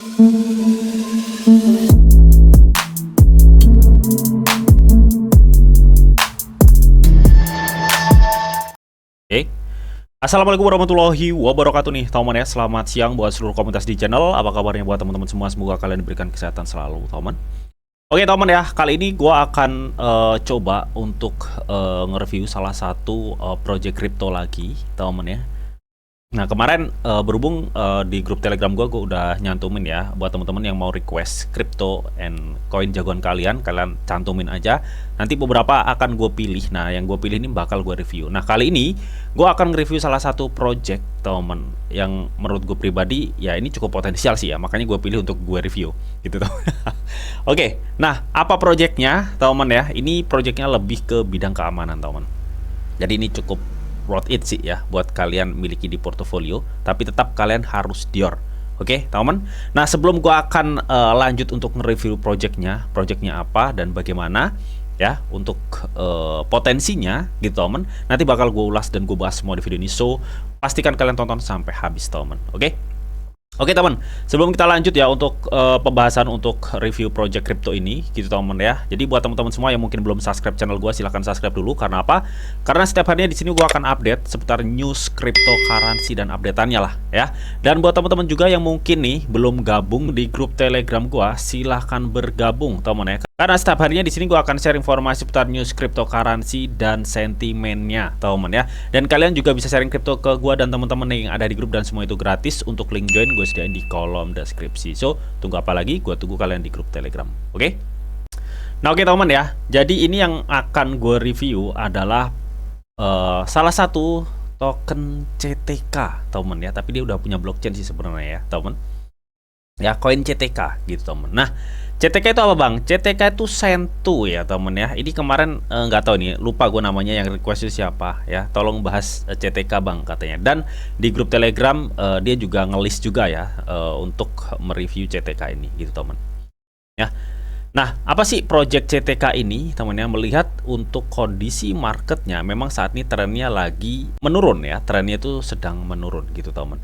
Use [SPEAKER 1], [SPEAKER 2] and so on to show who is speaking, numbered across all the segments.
[SPEAKER 1] Oke. Assalamualaikum warahmatullahi wabarakatuh nih teman ya. Selamat siang buat seluruh komunitas di channel. Apa kabarnya buat teman-teman semua? Semoga kalian diberikan kesehatan selalu teman. Oke teman ya, kali ini gua akan coba untuk nge-review salah satu project crypto lagi teman ya. Nah kemarin berhubung di grup telegram gua udah nyantumin ya, buat teman-teman yang mau request crypto and coin jagoan kalian cantumin aja. Nanti beberapa akan gue pilih. Nah yang gue pilih ini bakal gue review. Nah kali ini gue akan nge-review salah satu project teman yang menurut gue pribadi ya ini cukup potensial sih ya, makanya gue pilih untuk gue review gitu teman. Oke, nah apa projectnya teman ya? Ini projectnya lebih ke bidang keamanan teman. Jadi ini cukup worth it sih ya buat kalian miliki di portofolio, tapi tetap kalian harus dior. Oke, teman. Nah, sebelum gua akan lanjut untuk nge-review projectnya apa dan bagaimana ya untuk potensinya gitu, teman. Nanti bakal gue ulas dan gue bahas semua di video ini. So, pastikan kalian tonton sampai habis, teman. Oke? Oke teman, sebelum kita lanjut ya untuk pembahasan untuk review project crypto ini gitu teman ya. Jadi buat teman-teman semua yang mungkin belum subscribe channel gua, silahkan subscribe dulu. Karena apa? Karena setiap harinya di sini gua akan update seputar news cryptocurrency dan updateannya lah ya. Dan buat teman-teman juga yang mungkin nih belum gabung di grup telegram gua, silahkan bergabung teman ya. Karena setiap harinya di sini gua akan share informasi seputar news cryptocurrency dan sentimennya teman ya. Dan kalian juga bisa sharing crypto ke gua dan teman-teman yang ada di grup, dan semua itu gratis. Untuk link join gue sediain di kolom deskripsi. So, tunggu apa lagi? Gue tunggu kalian di grup telegram. Oke? Nah, oke teman ya. Jadi ini yang akan gue review adalah salah satu token CTK, teman ya. Tapi dia udah punya blockchain sih sebenarnya ya, teman. Ya, koin CTK gitu, teman. Nah, CTK itu apa bang? CTK itu Sentu ya temen ya. Ini kemarin nggak tahu nih, lupa gue namanya yang request itu siapa ya. Tolong bahas CTK bang katanya. Dan di grup telegram dia juga ngelis juga ya untuk mereview CTK ini gitu temen ya. Nah apa sih project CTK ini temennya? Melihat untuk kondisi marketnya memang saat ini trennya lagi menurun ya. Trennya itu sedang menurun gitu temen.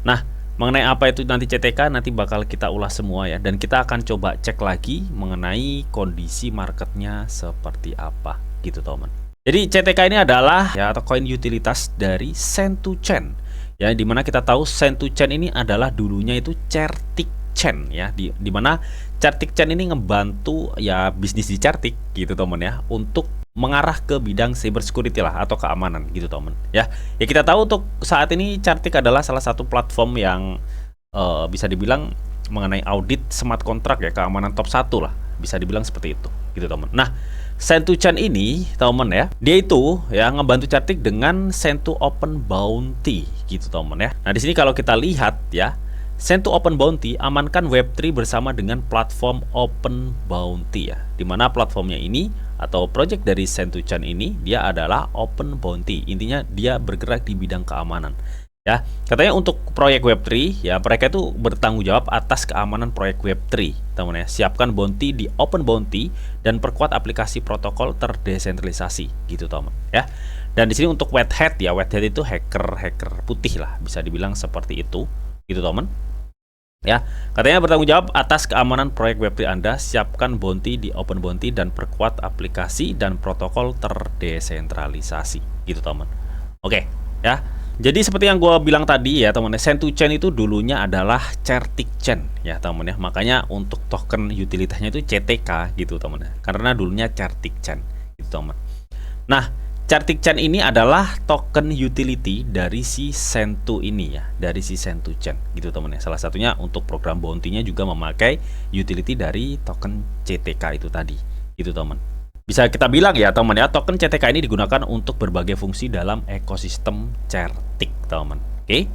[SPEAKER 1] Nah mengenai apa itu nanti CTK, nanti bakal kita ulas semua ya. Dan kita akan coba cek lagi mengenai kondisi marketnya seperti apa gitu teman. Jadi CTK ini adalah ya atau koin utilitas dari Sentu Chain ya, dimana kita tahu Sentu Chain ini adalah dulunya itu Certik Chain ya, dimana Certik Chain ini ngebantu ya bisnis di Certik gitu teman ya, untuk mengarah ke bidang cyber security lah atau keamanan gitu teman ya. Ya kita tahu untuk saat ini Certik adalah salah satu platform yang bisa dibilang mengenai audit smart contract ya, keamanan top 1 lah, bisa dibilang seperti itu gitu teman. Nah Sentu Chain ini teman ya, dia itu ya ngebantu Certik dengan Sentu Open Bounty gitu teman ya. Nah di sini kalau kita lihat ya, Sentu Open Bounty amankan Web3 bersama dengan platform Open Bounty ya, dimana platformnya ini atau project dari Sentu Chain ini dia adalah Open Bounty. Intinya dia bergerak di bidang keamanan ya. Katanya untuk proyek Web3 ya, mereka itu bertanggung jawab atas keamanan proyek Web3 teman ya. Siapkan bounty di Open Bounty dan perkuat aplikasi protokol terdesentralisasi gitu teman ya. Dan di sini untuk white hat ya, white hat itu hacker putih lah, bisa dibilang seperti itu gitu teman ya. Katanya bertanggung jawab atas keamanan proyek Web3 Anda. Siapkan bounty di Open Bounty dan perkuat aplikasi dan protokol terdesentralisasi gitu teman. Oke ya. Jadi seperti yang gue bilang tadi ya teman, Sentu Chain itu dulunya adalah Certik Chain ya teman ya. Makanya untuk token utilitasnya itu CTK gitu teman ya, karena dulunya Certik Chain gitu teman. Nah Certik Chain ini adalah token utility dari si Sentu ini ya, dari si Sentu Chain gitu teman ya. Salah satunya untuk program bounty-nya juga memakai utility dari token CTK itu tadi gitu teman. Bisa kita bilang ya teman ya, token CTK ini digunakan untuk berbagai fungsi dalam ekosistem Certik teman. Oke.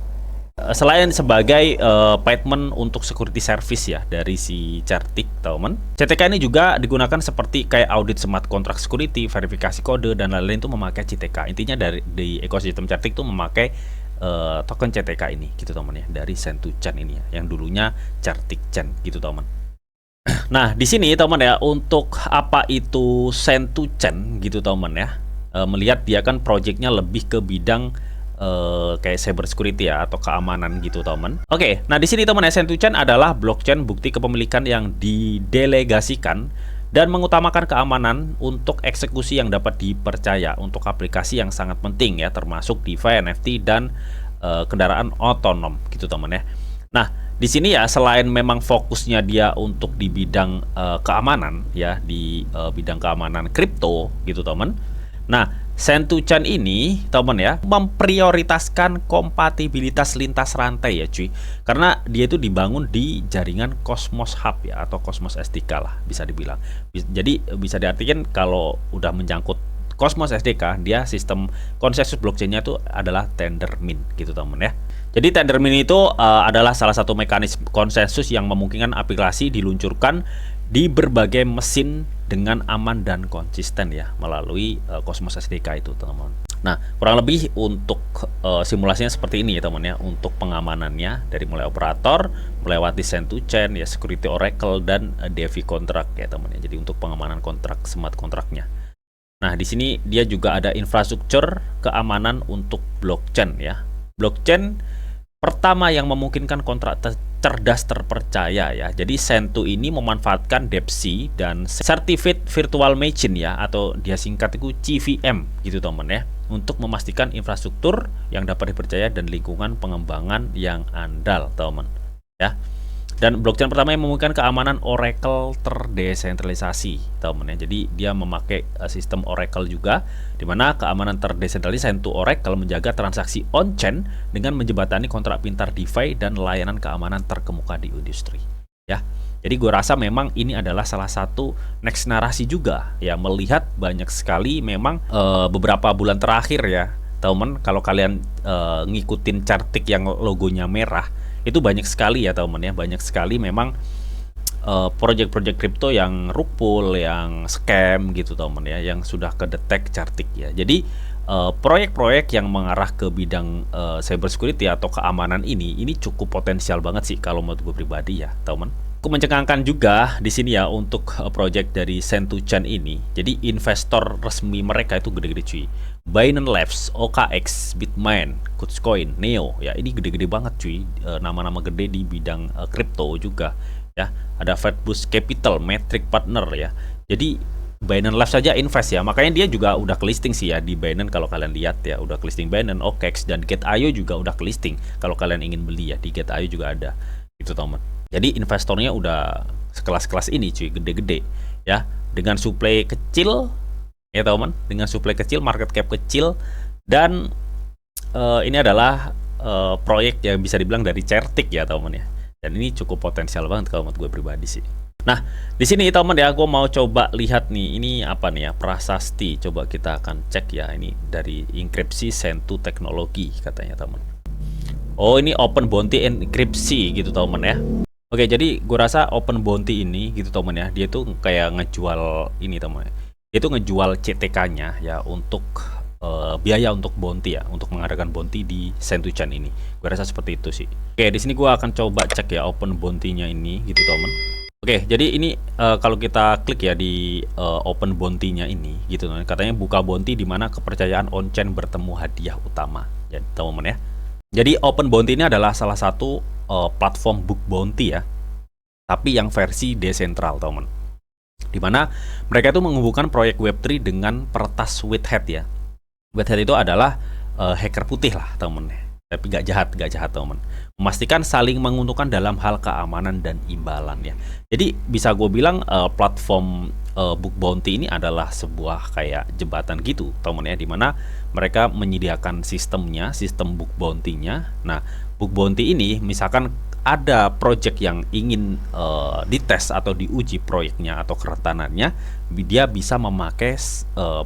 [SPEAKER 1] Selain sebagai payment untuk security service ya dari si Certik teman, CTK ini juga digunakan seperti kayak audit smart contract security, verifikasi kode dan lain-lain itu memakai CTK. Intinya di ekosistem Certik itu memakai token CTK ini gitu teman ya, dari Sentu Chain ini ya, yang dulunya Certik Chain gitu teman. Nah di sini teman ya, untuk apa itu Sentu Chain gitu teman ya, melihat dia kan projectnya lebih ke bidang kayak cyber security ya atau keamanan gitu teman. Oke, nah di sini teman Send2Chain adalah blockchain bukti kepemilikan yang didelegasikan dan mengutamakan keamanan untuk eksekusi yang dapat dipercaya untuk aplikasi yang sangat penting ya, termasuk DeFi, NFT dan kendaraan otonom gitu teman ya. Nah, di sini ya selain memang fokusnya dia untuk di bidang keamanan ya, di bidang keamanan kripto gitu teman. Nah, Send2Chain ini teman ya memprioritaskan kompatibilitas lintas rantai ya cuy. Karena dia itu dibangun di jaringan Cosmos Hub ya atau Cosmos SDK lah bisa dibilang. Jadi bisa diartikan kalau udah menyangkut Cosmos SDK, dia sistem konsensus blockchainnya itu adalah Tendermint gitu teman ya. Jadi Tendermint itu adalah salah satu mekanisme konsensus yang memungkinkan aplikasi diluncurkan di berbagai mesin dengan aman dan konsisten ya melalui Cosmos SDK itu teman-teman. Nah, kurang lebih untuk simulasinya seperti ini ya teman ya, untuk pengamanannya dari mulai operator melewati Send2Chain ya, security oracle dan DeFi kontrak ya teman ya. Jadi untuk pengamanan kontrak, smart kontraknya. Nah, di sini dia juga ada infrastruktur keamanan untuk blockchain ya. Blockchain pertama yang memungkinkan kontrak cerdas terpercaya ya. Jadi Send2 ini memanfaatkan DeFi dan Certified Virtual Machine ya, atau dia singkat itu CVM gitu teman ya, untuk memastikan infrastruktur yang dapat dipercaya dan lingkungan pengembangan yang andal teman ya. Dan blockchain pertama yang memungkinkan keamanan oracle terdesentralisasi teman ya. Jadi dia memakai sistem oracle juga, di mana keamanan terdesentralisasi Send2 Oracle menjaga transaksi on-chain dengan menjembatani kontrak pintar DeFi dan layanan keamanan terkemuka di industri ya. Jadi gue rasa memang ini adalah salah satu next narasi juga ya, melihat banyak sekali memang beberapa bulan terakhir ya teman, kalau kalian ngikutin chartik yang logonya merah itu banyak sekali ya teman ya, banyak sekali memang project-project kripto yang rug pull, yang scam gitu teman ya, yang sudah kedetek chartik ya. Jadi proyek-proyek yang mengarah ke bidang cyber security atau keamanan ini cukup potensial banget sih kalau menurut gue pribadi ya teman. Aku mencengangkan juga di sini ya untuk project dari Send2Chain ini. Jadi investor resmi mereka itu gede-gede cuy. Binance Labs, OKX, Bitmain, Kucoin, Neo ya, ini gede-gede banget cuy. Nama-nama gede di bidang kripto juga ya. Ada Fedboost Capital, Metric Partner ya. Jadi Binance Labs saja invest ya. Makanya dia juga udah kelisting sih ya di Binance, kalau kalian lihat ya, udah kelisting Binance, OKX dan Gate.io juga udah kelisting. Kalau kalian ingin beli ya di Gate.io juga ada. Itu teman. Jadi investornya udah sekelas-kelas ini cuy, gede-gede ya, dengan supply kecil ya teman, dengan supply kecil, market cap kecil, dan ini adalah proyek yang bisa dibilang dari certik ya teman ya, dan ini cukup potensial banget kalau menurut gue pribadi sih. Nah, di sini teman ya, gue mau coba lihat nih, ini apa nih ya, prasasti. Coba kita akan cek ya, ini dari enkripsi Send2 teknologi katanya teman. Oh, ini open bounty enkripsi gitu teman ya. Oke, jadi gue rasa open bounty ini gitu teman ya, dia tuh kayak ngejual ini teman ya. Dia tuh ngejual CTK-nya ya untuk biaya untuk bounty ya, untuk mengadakan bounty di Send2Chain ini. Gue rasa seperti itu sih. Oke, di sini gue akan coba cek ya open bounty-nya ini gitu teman. Oke, jadi ini kalau kita klik ya di open bounty-nya ini gitu teman. Katanya buka bounty di mana kepercayaan on-chain bertemu hadiah utama. Ya, teman-teman ya. Jadi open bounty ini adalah salah satu platform book bounty ya, tapi yang versi desentral teman, dimana mereka itu menghubungkan proyek Web3 dengan peretas Whitehead ya. Whitehead itu adalah hacker putih lah teman, tapi gak jahat teman, memastikan saling menguntungkan dalam hal keamanan dan imbalan ya. Jadi bisa gue bilang platform book bounty ini adalah sebuah kayak jembatan gitu teman ya, dimana mereka menyediakan sistemnya, sistem book bounty-nya. Nah, book bounty ini misalkan ada project yang ingin dites atau diuji proyeknya atau kerentanannya, dia bisa memakai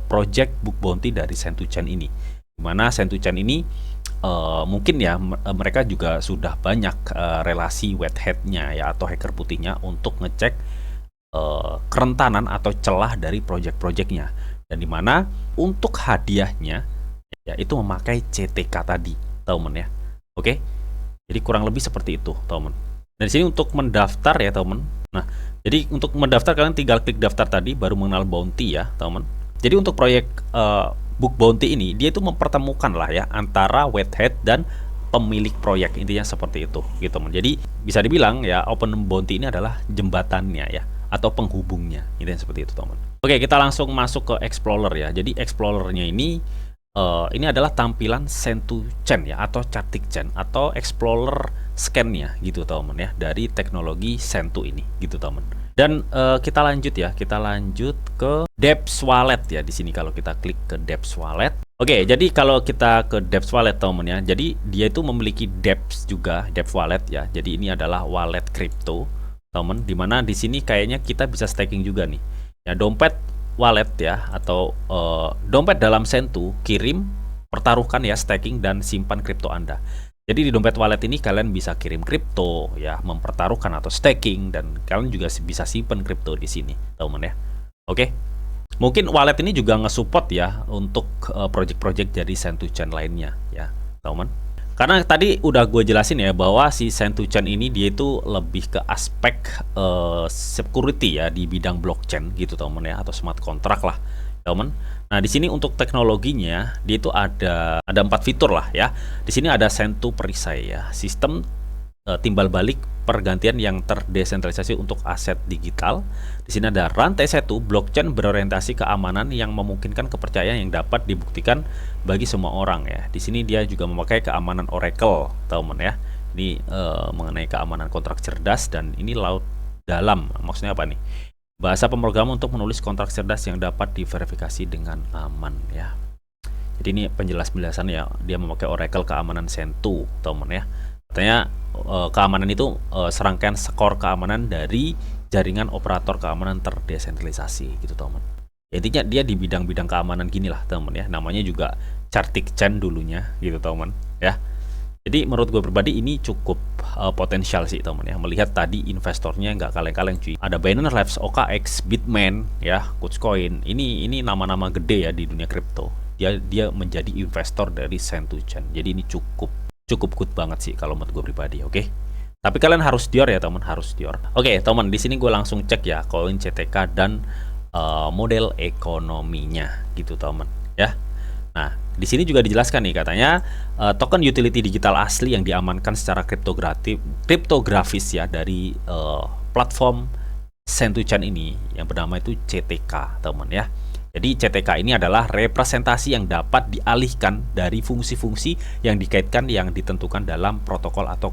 [SPEAKER 1] project book bounty dari Send2Chain ini, dimana Send2Chain ini mungkin ya mereka juga sudah banyak relasi Whitehead-nya ya atau hacker putihnya untuk ngecek kerentanan atau celah dari project-projectnya, dan dimana untuk hadiahnya ya itu memakai CTK tadi teman ya. Oke, jadi kurang lebih seperti itu teman. Dan di sini untuk mendaftar ya teman. Nah, jadi untuk mendaftar kalian tinggal klik daftar tadi baru mengenal bounty ya teman. Jadi untuk proyek Bug bounty ini dia itu mempertemukan lah ya antara wet hat dan pemilik proyek, intinya seperti itu gitu teman. Jadi bisa dibilang ya open bounty ini adalah jembatannya ya atau penghubungnya, intinya seperti itu teman. Oke, kita langsung masuk ke explorer ya. Jadi explorernya ini adalah tampilan Send2Chain ya atau Chartic.Chain atau explorer scan-nya gitu teman ya dari teknologi Send2 ini gitu teman. Dan kita lanjut ya, kita lanjut ke Dapps Wallet ya di sini kalau kita klik ke Dapps Wallet. Oke, jadi kalau kita ke Dapps Wallet teman ya, jadi dia itu memiliki Dapps juga, Dapps Wallet ya. Jadi ini adalah wallet crypto teman, dimana di sini kayaknya kita bisa staking juga nih. Ya, dompet wallet ya atau dompet dalam Send2, kirim, pertaruhkan ya, staking dan simpan kripto Anda. Jadi di dompet wallet ini kalian bisa kirim kripto ya, mempertaruhkan atau staking, dan kalian juga bisa simpan kripto di sini, teman ya. Oke. Mungkin wallet ini juga nge-support ya untuk project-project dari Send2Chain lainnya ya, teman. Karena tadi udah gue jelasin ya bahwa si Send2Chain ini dia itu lebih ke aspek security ya di bidang blockchain gitu teman ya, atau smart contract lah teman. Nah di sini untuk teknologinya dia itu ada 4 fitur lah ya. Di sini ada Send2 Perisai ya, sistem timbal balik pergantian yang terdesentralisasi untuk aset digital. Di sini ada rantai satu, blockchain berorientasi keamanan yang memungkinkan kepercayaan yang dapat dibuktikan bagi semua orang ya. Di sini dia juga memakai keamanan Oracle, teman ya. Ini mengenai keamanan kontrak cerdas, dan ini laut dalam. Maksudnya apa nih? Bahasa pemrograman untuk menulis kontrak cerdas yang dapat diverifikasi dengan aman ya. Jadi ini penjelasan ya, dia memakai Oracle keamanan Send2, teman ya. Katanya keamanan itu serangkaian skor keamanan dari jaringan operator keamanan terdesentralisasi gitu teman. Intinya dia di bidang-bidang keamanan gini lah teman ya. Namanya juga Chartic.Chain dulunya gitu teman ya. Jadi menurut gue pribadi ini cukup potensial sih teman ya. Melihat tadi investornya nggak kaleng-kaleng cuy. Ada Binance Labs, OKX, Bitmain ya, Kucoin. Ini nama-nama gede ya di dunia kripto. Dia menjadi investor dari Send2Chain. Jadi ini cukup good banget sih kalau menurut gue pribadi, oke? Tapi kalian harus dior ya teman, harus dior. Oke teman, di sini gue langsung cek ya koin CTK dan model ekonominya gitu teman ya. Nah di sini juga dijelaskan nih katanya token utility digital asli yang diamankan secara kriptografis ya dari platform Send2Chain ini yang bernama itu CTK teman ya. Jadi CTK ini adalah representasi yang dapat dialihkan dari fungsi-fungsi yang dikaitkan yang ditentukan dalam protokol atau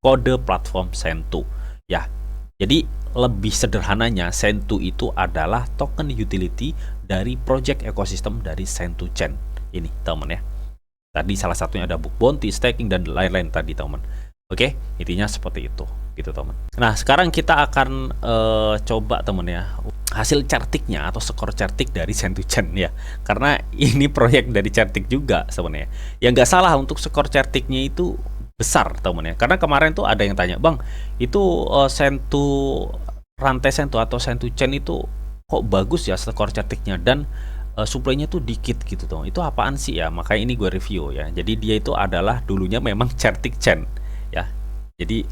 [SPEAKER 1] kode platform Send2 ya. Jadi lebih sederhananya Send2 itu adalah token utility dari project ekosistem dari Send2Chain ini teman ya. Tadi salah satunya ada book bounty, staking, dan lain-lain tadi teman. Oke, intinya seperti itu gitu teman. Nah sekarang kita akan coba teman ya hasil Chartic-nya atau skor Chartic dari Send2Chain ya, karena ini proyek dari Chartic juga sebenarnya. Ya nggak salah untuk skor Chartic-nya itu besar teman ya, karena kemarin tuh ada yang tanya, bang itu Send2 rantai Send2 atau Send2Chain itu kok bagus ya skor Chartic-nya dan supply-nya tuh dikit gitu tuh. Itu apaan sih ya? Makanya ini gue review ya. Jadi dia itu adalah dulunya memang Chartic.Chain ya. Jadi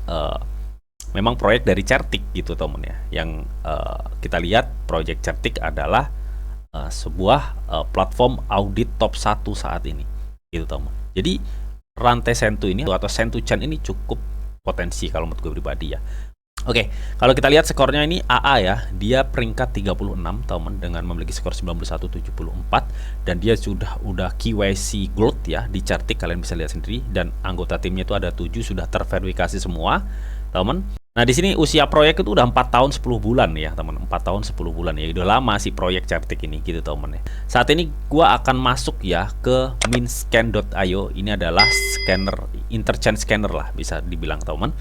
[SPEAKER 1] memang proyek dari Chartic gitu teman ya. Yang kita lihat proyek Chartic adalah sebuah platform audit top 1 saat ini gitu teman. Jadi rantai Send2 ini atau Send2Chain ini cukup potensi kalau menurut gue pribadi ya. Oke, kalau kita lihat skornya ini AA ya, dia peringkat 36 teman dengan memiliki skor 9174 dan dia udah KYC Gold ya di Chartic, kalian bisa lihat sendiri, dan anggota timnya itu ada 7 sudah terverifikasi semua, teman. Nah, di sini usia proyek itu udah 4 tahun 10 bulan ya, teman. 4 tahun 10 bulan ya. Udah lama sih proyek Chartic ini gitu, teman ya. Saat ini gua akan masuk ya ke minscan.io. Ini adalah scanner, interchain scanner lah bisa dibilang, teman.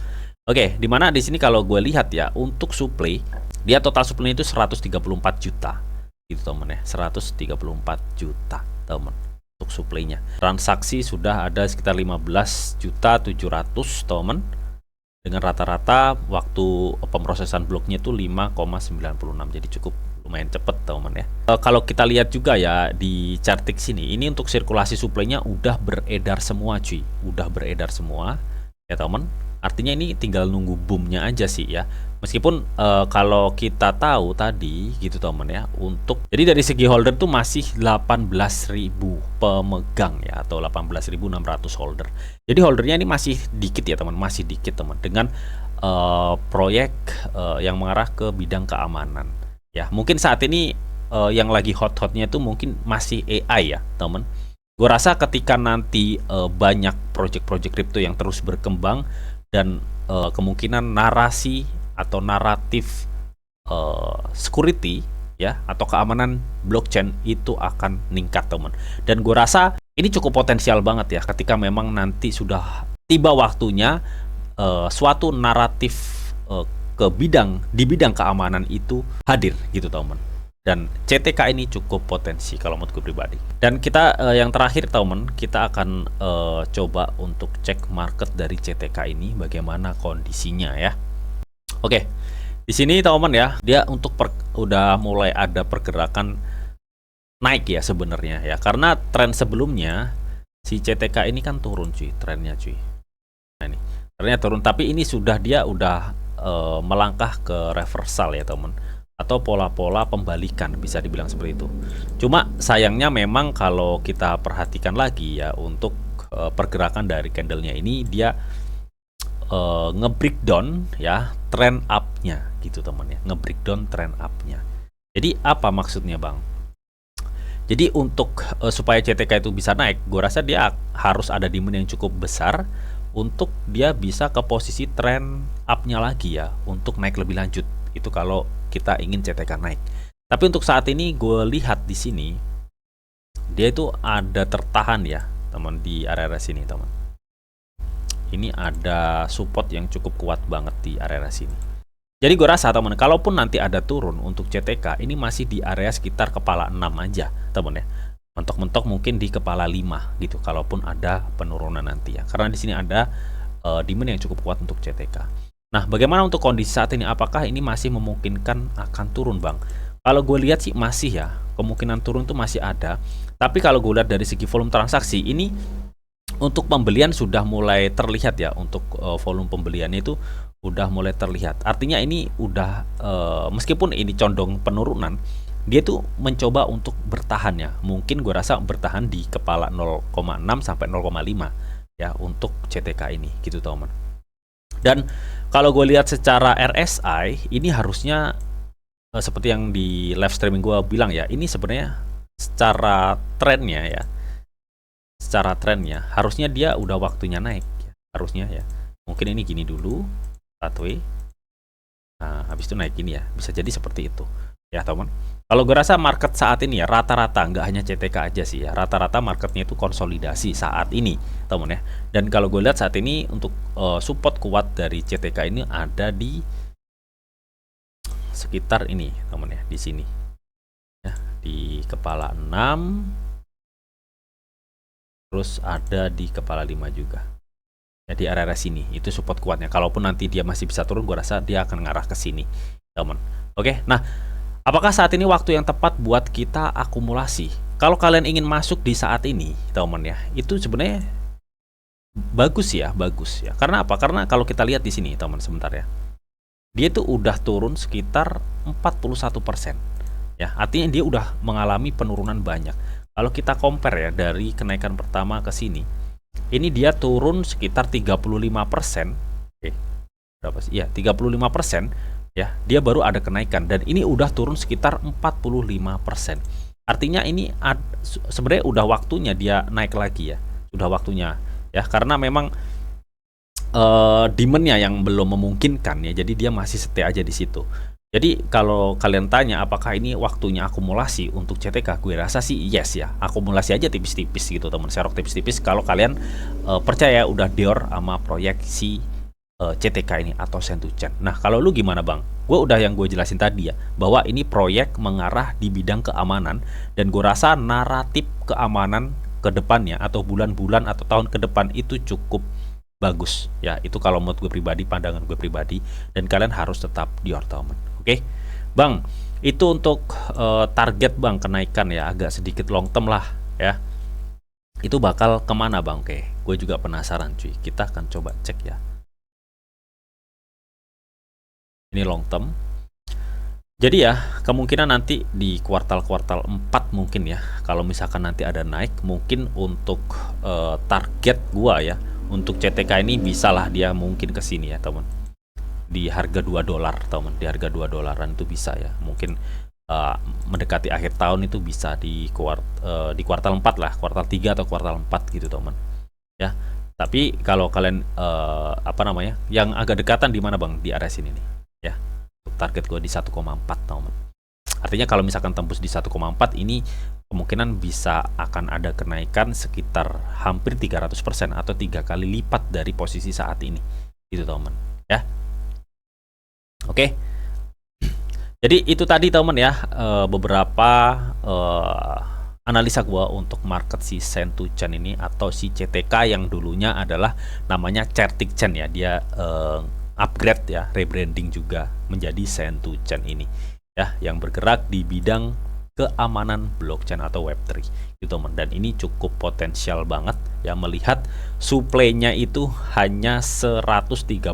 [SPEAKER 1] Oke, dimana di sini kalau gue lihat ya untuk supply, dia total supply itu 134 juta gitu teman ya, 134 juta teman untuk supply-nya. Transaksi sudah ada sekitar 15.700.000 teman, dengan rata-rata waktu pemrosesan bloknya itu 5,96, jadi cukup lumayan cepet teman ya. Kalau kita lihat juga ya di Chartic sini, ini untuk sirkulasi supply-nya udah beredar semua cuy, udah beredar semua ya teman. Artinya ini tinggal nunggu boomnya aja sih ya. Meskipun kalau kita tahu tadi gitu teman ya, untuk jadi dari segi holder tuh masih 18.000 pemegang ya, atau 18.600 holder. Jadi holdernya ini masih dikit ya teman, masih dikit teman, dengan proyek yang mengarah ke bidang keamanan ya. Mungkin saat ini yang lagi hot-hotnya itu mungkin masih AI ya teman. Gue rasa ketika nanti banyak project-project crypto yang terus berkembang dan kemungkinan narasi atau naratif security ya, atau keamanan blockchain itu akan meningkat teman. Dan gue rasa ini cukup potensial banget ya ketika memang nanti sudah tiba waktunya suatu naratif di bidang keamanan itu hadir gitu teman. Dan CTK ini cukup potensi kalau menurut gue pribadi. Dan kita yang terakhir teman, kita akan coba untuk cek market dari CTK ini bagaimana kondisinya ya. Oke, di sini teman ya, dia untuk udah mulai ada pergerakan naik ya sebenarnya ya, karena tren sebelumnya si CTK ini kan turun cuy, trennya cuy. Nah ini trennya turun, tapi ini dia udah melangkah ke reversal ya teman, atau pola-pola pembalikan bisa dibilang seperti itu. Cuma sayangnya memang kalau kita perhatikan lagi ya, untuk pergerakan dari candlenya ini dia nge-breakdown ya trend up-nya gitu teman ya, nge-breakdown trend up-nya. Jadi apa maksudnya bang? Jadi untuk supaya CTK itu bisa naik, gue rasa dia harus ada demand yang cukup besar untuk dia bisa ke posisi trend up-nya lagi ya, untuk naik lebih lanjut. Itu kalau kita ingin CTK naik. Tapi untuk saat ini gue lihat di sini dia itu ada tertahan ya teman, di area sini teman. Ini ada support yang cukup kuat banget di area sini. Jadi gue rasa teman, kalaupun nanti ada turun untuk CTK, ini masih di area sekitar kepala 6 aja teman ya. Mentok-mentok mungkin di kepala 5 gitu kalaupun ada penurunan nanti ya. Karena di sini ada demand yang cukup kuat untuk CTK. Nah, bagaimana untuk kondisi saat ini? Apakah ini masih memungkinkan akan turun bang? Kalau gue lihat sih masih ya, kemungkinan turun itu masih ada. Tapi kalau gue lihat dari segi volume transaksi, ini untuk pembelian sudah mulai terlihat ya. Untuk volume pembeliannya itu udah mulai terlihat. Artinya ini udah meskipun ini condong penurunan, dia tuh mencoba untuk bertahan ya. Mungkin gue rasa bertahan di kepala 0,6 sampai 0,5 ya untuk CTK ini gitu teman. Dan kalau gue lihat secara RSI ini harusnya seperti yang di live streaming gue bilang ya, ini sebenarnya secara trennya ya, secara trennya harusnya dia udah waktunya naik ya, harusnya ya. Mungkin ini gini dulu pathway, nah habis itu naik gini ya, bisa jadi seperti itu ya teman. Kalau gue rasa market saat ini ya rata-rata, nggak hanya CTK aja sih ya, rata-rata marketnya itu konsolidasi saat ini teman ya. Dan kalau gue lihat saat ini untuk support kuat dari CTK ini ada di sekitar ini teman ya, di sini ya, di kepala 6, terus ada di kepala 5 juga ya, di area sini itu support kuatnya. Kalaupun nanti dia masih bisa turun, gue rasa dia akan ngarah ke sini teman. Oke, nah apakah saat ini waktu yang tepat buat kita akumulasi? Kalau kalian ingin masuk di saat ini teman ya, itu sebenarnya bagus ya, bagus ya. Karena apa? Karena kalau kita lihat di sini teman sebentar ya, dia tuh udah turun sekitar 41% ya, artinya dia udah mengalami penurunan banyak. Kalau kita compare ya dari kenaikan pertama ke sini, ini dia turun sekitar 35%. Oke, berapa sih? Ya 35% ya, dia baru ada kenaikan, dan ini udah turun sekitar 45%. Artinya ini sebenarnya udah waktunya dia naik lagi ya, sudah waktunya ya, karena memang demandnya yang belum memungkinkan ya, jadi dia masih stay aja di situ. Jadi kalau kalian tanya apakah ini waktunya akumulasi untuk CTK, gue rasa sih yes ya, akumulasi aja tipis-tipis gitu teman, serok tipis-tipis kalau kalian percaya udah dior sama proyeksi CTK ini atau Sentuchen. Nah kalau lu gimana bang? Gue udah yang gue jelasin tadi ya, bahwa ini proyek mengarah di bidang keamanan, dan gue rasa naratif keamanan ke depannya atau bulan-bulan atau tahun ke depan itu cukup bagus ya. Itu kalau menurut gue pribadi, pandangan gue pribadi, dan kalian harus tetap dior teman. Oke bang, itu untuk target bang kenaikan ya, agak sedikit long term lah ya. Itu bakal kemana bang? Oke, gue juga penasaran cuy, kita akan coba cek ya. Ini Ini long term. Jadi ya, kemungkinan nanti di kuartal-kuartal 4 mungkin ya, kalau misalkan nanti ada naik, mungkin untuk target gua ya, untuk CTK ini bisalah dia mungkin ke sini ya, teman. Di harga 2 dolar, teman. Di harga 2 dolaran itu bisa ya. Mungkin mendekati akhir tahun itu bisa di kuartal 4 lah, kuartal 3 atau kuartal 4 gitu, teman. Ya. Tapi kalau kalian apa namanya? Yang agak dekatan di mana, Bang? Di area sini nih, ya. Target gue di 1,4, teman. Artinya kalau misalkan tembus di 1,4 ini kemungkinan bisa akan ada kenaikan sekitar hampir 300% atau 3 kali lipat dari posisi saat ini. Gitu, teman, ya. Oke. Jadi itu tadi, teman ya, beberapa analisa gua untuk market si Sen2Chain ini atau si CTK yang dulunya adalah namanya Certic Chain ya. Dia upgrade ya, rebranding juga menjadi Sen2Chain ini ya, yang bergerak di bidang keamanan blockchain atau Web3 gitu, teman. Dan ini cukup potensial banget ya, melihat supply-nya itu hanya 134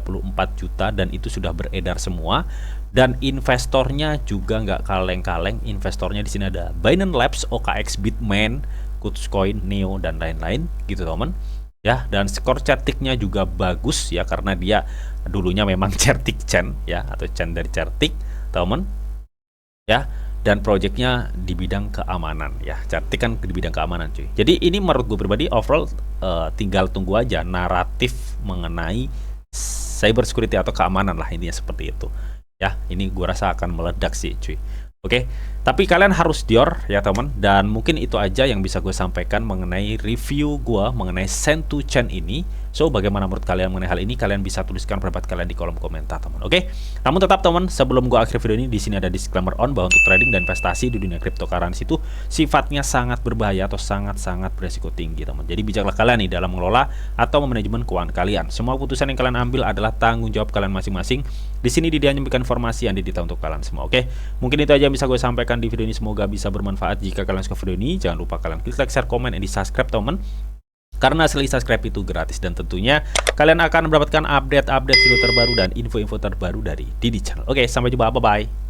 [SPEAKER 1] juta dan itu sudah beredar semua, dan investornya juga nggak kaleng-kaleng. Investornya di sini ada Binance Labs, OKX, Bitmain, Kucoin, Neo dan lain-lain gitu, teman. Ya, dan skor Certic-nya juga bagus ya, karena dia dulunya memang Certic Chain ya, atau chain dari Certic, teman. Ya, dan projectnya di bidang keamanan ya. Certic kan di bidang keamanan, cuy. Jadi ini menurut gue pribadi overall tinggal tunggu aja naratif mengenai cyber security atau keamanan lah, intinya seperti itu. Ya, ini gue rasa akan meledak sih, cuy. Oke, tapi kalian harus dior ya, teman. Dan mungkin itu aja yang bisa gue sampaikan mengenai review gue mengenai Sen2Chain ini. So, bagaimana menurut kalian mengenai hal ini? Kalian bisa tuliskan pendapat kalian di kolom komentar, teman. Oke, namun tetap, teman, sebelum gue akhir video ini, di sini ada disclaimer on bahwa untuk trading dan investasi di dunia cryptocurrency itu sifatnya sangat berbahaya atau sangat-sangat beresiko tinggi, teman. Jadi bijaklah kalian nih dalam mengelola atau memanajemen keuangan kalian. Semua keputusan yang kalian ambil adalah tanggung jawab kalian masing-masing. Di sini dia memberikan informasi yang didetail untuk kalian semua. Oke, mungkin itu aja yang bisa gue sampaikan di video ini. Semoga bisa bermanfaat. Jika kalian suka video ini, jangan lupa kalian klik like, share, komen, dan di subscribe, teman. Karena asli subscribe itu gratis, dan tentunya kalian akan mendapatkan update-update video terbaru dan info-info terbaru dari Didi Channel. Oke, sampai jumpa, bye-bye.